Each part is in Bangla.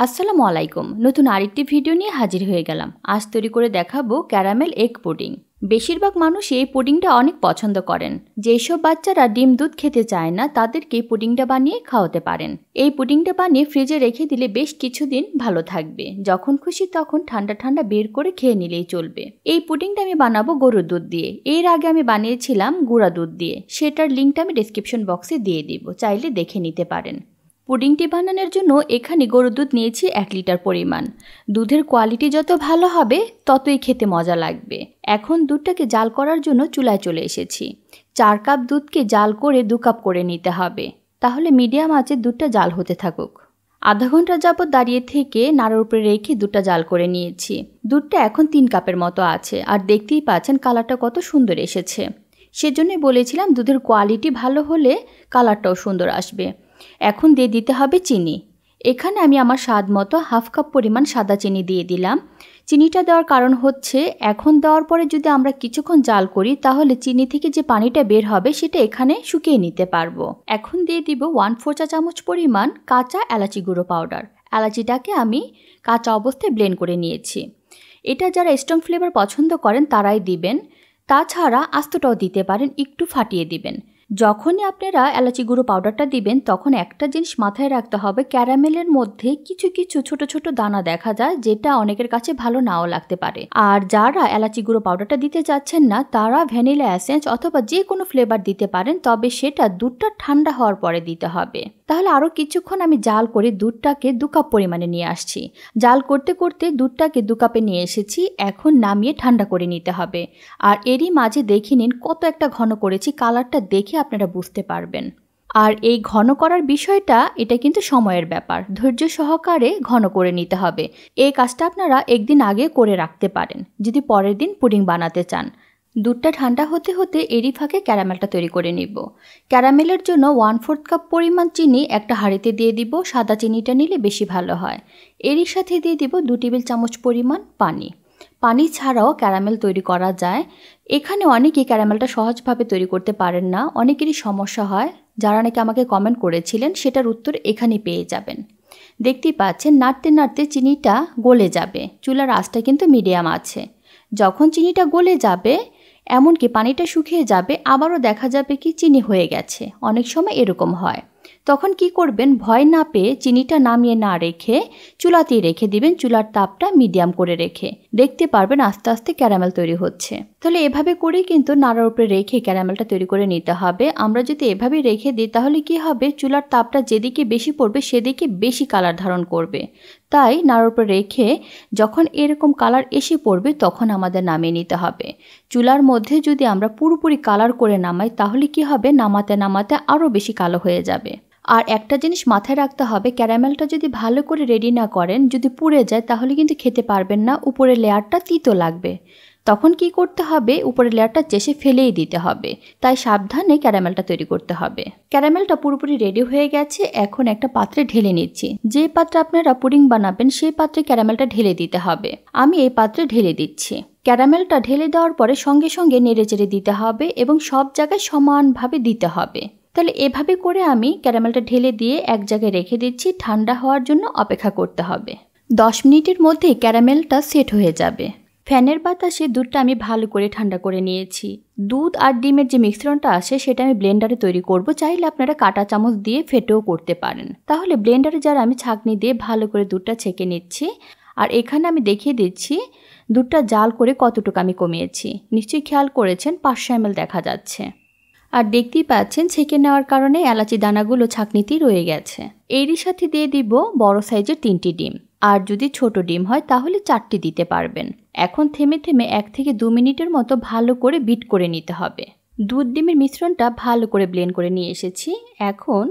আসসালামু আলাইকুম। নতুন আরেকটি ভিডিও নিয়ে হাজির হয়ে গেলাম। আজ তৈরি করে দেখাবো ক্যারামেল এগ পুডিং। বেশিরভাগ মানুষই এই পুডিংটা অনেক পছন্দ করেন। যেসব বাচ্চারা ডিম দুধ খেতে চায় না তাদেরকে পুডিংটা বানিয়ে খাওয়াতে পারেন। এই পুডিংটা বানিয়ে ফ্রিজে রেখে দিলে বেশ কিছুদিন ভালো থাকবে। যখন খুশি তখন ঠান্ডা ঠান্ডা বের করে খেয়ে নিলেই চলবে। এই পুডিংটা আমি বানাবো গরুর দুধ দিয়ে। এর আগে আমি বানিয়েছিলাম গুঁড়া দুধ দিয়ে। সেটার লিঙ্কটা আমি ডেসক্রিপশন বক্সে দিয়ে দিব, চাইলে দেখে নিতে পারেন। পুডিংটি বানানোর জন্য এখানে গরুর দুধ নিয়েছি 1 লিটার পরিমাণ। দুধের কোয়ালিটি যত ভালো হবে ততই খেতে মজা লাগবে। এখন দুধটাকে জাল করার জন্য চুলায় চলে এসেছি। 4 কাপ দুধকে জাল করে 2 কাপ করে নিতে হবে। তাহলে মিডিয়াম আঁচে দুধটা জাল হতে থাকুক। আধা ঘন্টা যাবত দাঁড়িয়ে থেকে নাড়ার উপরে রেখে দুধটা জাল করে নিয়েছি। দুধটা এখন 3 কাপের মতো আছে, আর দেখতেই পাচ্ছেন কালারটা কত সুন্দর এসেছে। সেজন্যই বলেছিলাম দুধের কোয়ালিটি ভালো হলে কালারটাও সুন্দর আসবে। এখন দিয়ে দিতে হবে চিনি। এখানে আমি আমার স্বাদ মতো 1/2 কাপ পরিমাণ সাদা চিনি দিয়ে দিলাম। চিনিটা দেওয়ার কারণ হচ্ছে এখন দেওয়ার পরে যদি আমরা কিছুক্ষণ জাল করি তাহলে চিনি থেকে যে পানিটা বের হবে সেটা এখানে শুকিয়ে নিতে পারবো। এখন দিয়ে দিব 1/4 চা চামচ পরিমাণ কাঁচা এলাচি গুঁড়ো পাউডার। এলাচিটাকে আমি কাঁচা অবস্থায় ব্লেন্ড করে নিয়েছি। এটা যারা স্ট্রং ফ্লেভার পছন্দ করেন তারাই দিবেন, তাছাড়া আস্তটাও দিতে পারেন, একটু ফাটিয়ে দিবেন। যখনই আপনারা এলাচি গুঁড়ো পাউডারটা দিবেন তখন একটা জিনিস মাথায় রাখতে হবে, ক্যারামেলের মধ্যে কিছু কিছু ছোট ছোট দানা দেখা যায় যেটা অনেকের কাছে ভালো নাও লাগতে পারে। আর যারা এলাচি গুঁড়ো পাউডারটা দিতে চাচ্ছেন না তারা ভ্যানিলা এসেন্স অথবা যে কোনো ফ্লেভার দিতে পারেন, তবে সেটা দুধটা ঠান্ডা হওয়ার পরে দিতে হবে। তাহলে আরও কিছুক্ষণ আমি জাল করে দুধটাকে 2 কাপ পরিমাণে নিয়ে আসছি। জাল করতে করতে দুধটাকে 2 কাপে নিয়ে এসেছি। এখন নামিয়ে ঠান্ডা করে নিতে হবে। আর এরই মাঝে দেখে নিন কত একটা ঘন করেছি, কালারটা দেখে আপনারা বুঝতে পারবেন। আর এই ঘন করার বিষয়টা এটা কিন্তু সময়ের ব্যাপার, ধৈর্য সহকারে ঘন করে নিতে হবে। এই কাজটা আপনারা একদিন আগে করে রাখতে পারেন যদি পরের দিন পুডিং বানাতে চান। দুধটা ঠান্ডা হতে হতে এরই ফাঁকে ক্যারামেলটা তৈরি করে নিব। ক্যারামেলের জন্য 1/4 কাপ পরিমাণ চিনি একটা হাঁড়িতে দিয়ে দিব। সাদা চিনিটা নিলে বেশি ভালো হয়। এরই সাথে দিয়ে দিব 2 টেবিল চামচ পরিমাণ পানি। পানি ছাড়াও ক্যারামেল তৈরি করা যায়। এখানে অনেকেই ক্যারামেলটা সহজভাবে তৈরি করতে পারেন না, অনেকেরই সমস্যা হয়। যারা নাকি আমাকে কমেন্ট করেছিলেন সেটার উত্তর এখানে পেয়ে যাবেন। দেখতেই পাচ্ছেন নাড়তে নাড়তে চিনিটা গলে যাবে। চুলার আঁচটা কিন্তু মিডিয়াম আছে। যখন চিনিটা গলে যাবে, এমনকি পানিটা শুকিয়ে যাবে, আবারও দেখা যাবে কি চিনি হয়ে গেছে। অনেক সময় এরকম হয়। তখন কি করবেন, ভয় না পেয়ে চিনিটা নামিয়ে না রেখে চুলাতেই রেখে দিবেন, চুলার তাপটা মিডিয়াম করে রেখে। দেখতে পারবেন আস্তে আস্তে ক্যারামেল তৈরি হচ্ছে। তাহলে এভাবে করেই কিন্তু নাড়ার উপরে রেখে ক্যারামেলটা তৈরি করে নিতে হবে। আমরা যদি এভাবে রেখে দিই তাহলে কি হবে, চুলার তাপটা যেদিকে বেশি পড়বে সেদিকে বেশি কালার ধারণ করবে। তাই নাড়ার উপরে রেখে যখন এরকম কালার এসে পড়বে তখন আমাদের নামিয়ে নিতে হবে। চুলার মধ্যে যদি আমরা পুরোপুরি কালার করে নামাই তাহলে কি হবে, নামাতে নামাতে আরও বেশি কালো হয়ে যাবে। আর একটা জিনিস মাথায় রাখতে হবে, ক্যারামেলটা যদি ভালো করে রেডি না করেন, যদি পুড়ে যায় তাহলে কিন্তু খেতে পারবেন না, উপরের লেয়ারটা তিতো লাগবে। তখন কি করতে হবে, উপরের লেয়ারটা চেষে ফেলেই দিতে হবে। তাই সাবধানে ক্যারামেলটা তৈরি করতে হবে। ক্যারামেলটা পুরোপুরি রেডি হয়ে গেছে। এখন একটা পাত্রে ঢেলে নিচ্ছি। যে পাত্রে আপনারা পুডিং বানাবেন সেই পাত্রে ক্যারামেলটা ঢেলে দিতে হবে। আমি এই পাত্রে ঢেলে দিচ্ছি। ক্যারামেলটা ঢেলে দেওয়ার পরে সঙ্গে সঙ্গে নেড়েচেড়ে দিতে হবে এবং সব জায়গায় সমানভাবে দিতে হবে। তাহলে এভাবে করে আমি ক্যারামেলটা ঢেলে দিয়ে এক জায়গায় রেখে দিচ্ছি। ঠান্ডা হওয়ার জন্য অপেক্ষা করতে হবে। 10 মিনিটের মধ্যেই ক্যারামেলটা সেট হয়ে যাবে। ফ্যানের বাতাসে দুধটা আমি ভালো করে ঠান্ডা করে নিয়েছি। দুধ আর ডিমের যে মিশ্রণটা আসে সেটা আমি ব্লেন্ডারে তৈরি করব। চাইলে আপনারা কাঁটা চামচ দিয়ে ফেটেও করতে পারেন। তাহলে ব্লেন্ডারে যারা আমি ছাঁকনি দিয়ে ভালো করে দুধটা ছেঁকে নিচ্ছি। আর এখানে আমি দেখিয়ে দিচ্ছি দুধটা জাল করে কতটুকু আমি কমিয়েছি। নিশ্চয়ই খেয়াল করেছেন 500 ml দেখা যাচ্ছে। আর দেখতেই পাচ্ছেন ছেঁকে নেওয়ার কারণে এলাচি দানাগুলো ছাঁকনিতেই রয়ে গেছে। এরই সাথে দিয়ে দিব বড় সাইজের 3টি ডিম। আর যদি ছোট ডিম হয় তাহলে 4টি দিতে পারবেন। এখন থেমে থেমে 1 থেকে 2 মিনিটের মতো ভালো করে বিট করে নিতে হবে। দুধ ডিমের মিশ্রণটা ভালো করে ব্লেন্ড করে নিয়ে এসেছি। এখন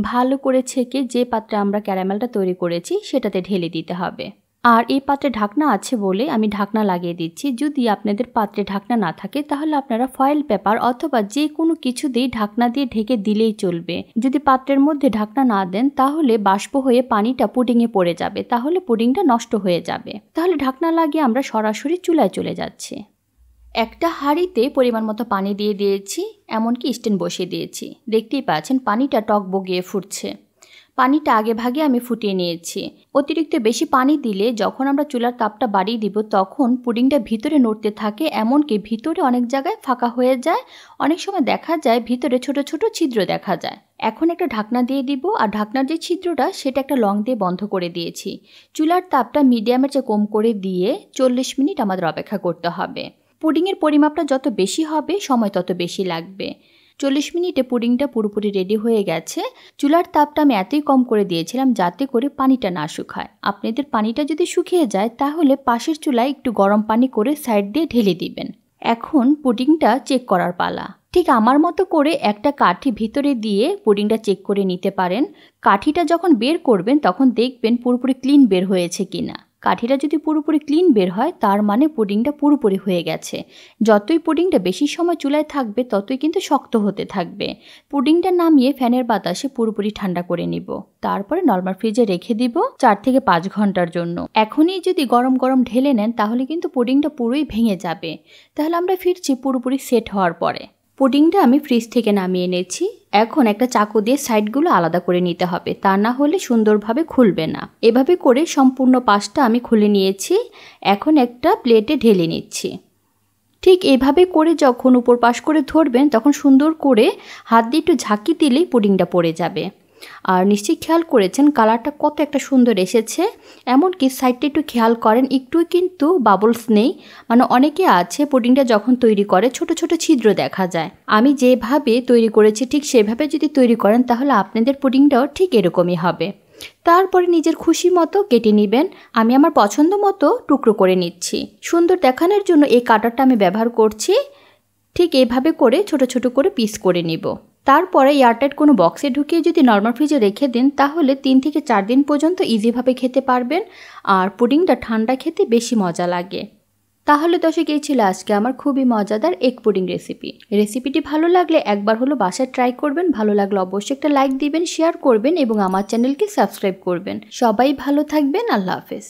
ভালো করে ছেঁকে যে পাত্রে আমরা ক্যারামেলটা তৈরি করেছি সেটাতে ঢেলে দিতে হবে। আর এই পাত্রে ঢাকনা আছে বলে আমি ঢাকনা লাগিয়ে দিচ্ছি। যদি আপনাদের পাত্রে ঢাকনা না থাকে তাহলে আপনারা ফয়েল পেপার অথবা যে কোনো কিছু দিয়ে ঢাকনা দিয়ে ঢেকে দিলেই চলবে। যদি পাত্রের মধ্যে ঢাকনা না দেন তাহলে বাষ্প হয়ে পানিটা পুডিংয়ে পড়ে যাবে, তাহলে পুডিংটা নষ্ট হয়ে যাবে। তাহলে ঢাকনা লাগিয়ে আমরা সরাসরি চুলায় চলে যাচ্ছি। একটা হাঁড়িতে পরিমাণ মতো পানি দিয়ে দিয়েছি, এমনকি স্ট্যান্ড বসিয়ে দিয়েছি। দেখতেই পাচ্ছেন পানিটা টকবগিয়ে ফুটছে। পানিটা আগে ভাগে আমি ফুটিয়ে নিয়েছি। অতিরিক্ত বেশি পানি দিলে যখন আমরা চুলার তাপটা বাড়িয়ে দিব তখন পুডিংটা ভিতরে নড়তে থাকে, এমনকি ভিতরে অনেক জায়গায় ফাঁকা হয়ে যায়। অনেক সময় দেখা যায় ভিতরে ছোট ছোট ছিদ্র দেখা যায়। এখন একটা ঢাকনা দিয়ে দিব, আর ঢাকনার যে ছিদ্রটা সেটা একটা লং দিয়ে বন্ধ করে দিয়েছি। চুলার তাপটা মিডিয়ামের চেয়ে কম করে দিয়ে 40 মিনিট আমাদের অপেক্ষা করতে হবে। পুডিংয়ের পরিমাপটা যত বেশি হবে সময় তত বেশি লাগবে। 40 মিনিটে পুডিংটা পুরোপুরি রেডি হয়ে গেছে। চুলার তাপটা আমি এতই কম করে দিয়েছিলাম যাতে করে পানিটা না শুকায়। আপনাদের পানিটা যদি শুকিয়ে যায় তাহলে পাশের চুলায় একটু গরম পানি করে সাইড দিয়ে ঢেলে দিবেন। এখন পুডিংটা চেক করার পালা। ঠিক আমার মতো করে একটা কাঠি ভিতরে দিয়ে পুডিংটা চেক করে নিতে পারেন। কাঠিটা যখন বের করবেন তখন দেখবেন পুরোপুরি ক্লিন বের হয়েছে কিনা। কাঠিটা যদি পুরোপুরি ক্লিন বের হয় তার মানে পুডিংটা পুরোপুরি হয়ে গেছে। যতই পুডিংটা বেশি সময় চুলায় থাকবে ততই কিন্তু শক্ত হতে থাকবে। পুডিংটা নামিয়ে ফ্যানের বাতাসে পুরোপুরি ঠান্ডা করে নিব। তারপরে নরমাল ফ্রিজে রেখে দিব 4 থেকে 5 ঘন্টার জন্য। এখনই যদি গরম গরম ঢেলে নেন তাহলে কিন্তু পুডিংটা পুরোই ভেঙে যাবে। তাহলে আমরা ফিরছি পুরোপুরি সেট হওয়ার পরে। পুডিংটা আমি ফ্রিজ থেকে নামিয়ে এনেছি। এখন একটা চাকু দিয়ে সাইডগুলো আলাদা করে নিতে হবে, তা না হলে সুন্দরভাবে খুলবে না। এভাবে করে সম্পূর্ণ পাশটা আমি খুলে নিয়েছি। এখন একটা প্লেটে ঢেলে নিচ্ছি। ঠিক এইভাবে করে যখন উপর পাশ করে ধরবেন তখন সুন্দর করে হাত দিয়ে একটু ঝাঁকি দিলেই পুডিংটা পড়ে যাবে। আর নিশ্চয়ই খেয়াল করেছেন কালারটা কত একটা সুন্দর এসেছে। এমনকি সাইডটা একটু খেয়াল করেন, একটু কিন্তু বাবলস নেই। মানে অনেকে আছে পুডিংটা যখন তৈরি করে ছোট ছোট ছিদ্র দেখা যায়। আমি যেভাবে তৈরি করেছি ঠিক সেভাবে যদি তৈরি করেন তাহলে আপনাদের পুডিংটাও ঠিক এরকমই হবে। তারপরে নিজের খুশি মতো কেটে নেবেন। আমি আমার পছন্দ মতো টুকরো করে নিচ্ছি। সুন্দর দেখানোর জন্য এই কাটারটা আমি ব্যবহার করছি। ঠিক এভাবে করে ছোট ছোট করে পিস করে নিব। তারপরে এয়ারটাইট কোনো বক্সে ঢুকিয়ে যদি নরমাল ফ্রিজে রেখে দেন তাহলে 3 থেকে 4 দিন পর্যন্ত ইজিভাবে খেতে পারবেন। আর পুডিংটা ঠান্ডা খেতে বেশি মজা লাগে। তাহলে দর্শক এই ছিল আজকে আমার খুবই মজাদার এগ পুডিং রেসিপি। রেসিপিটি ভালো লাগলে একবার হলো বাসায় ট্রাই করবেন। ভালো লাগলে অবশ্যই একটা লাইক দিবেন, শেয়ার করবেন এবং আমার চ্যানেলকে সাবস্ক্রাইব করবেন। সবাই ভালো থাকবেন। আল্লাহ হাফেজ।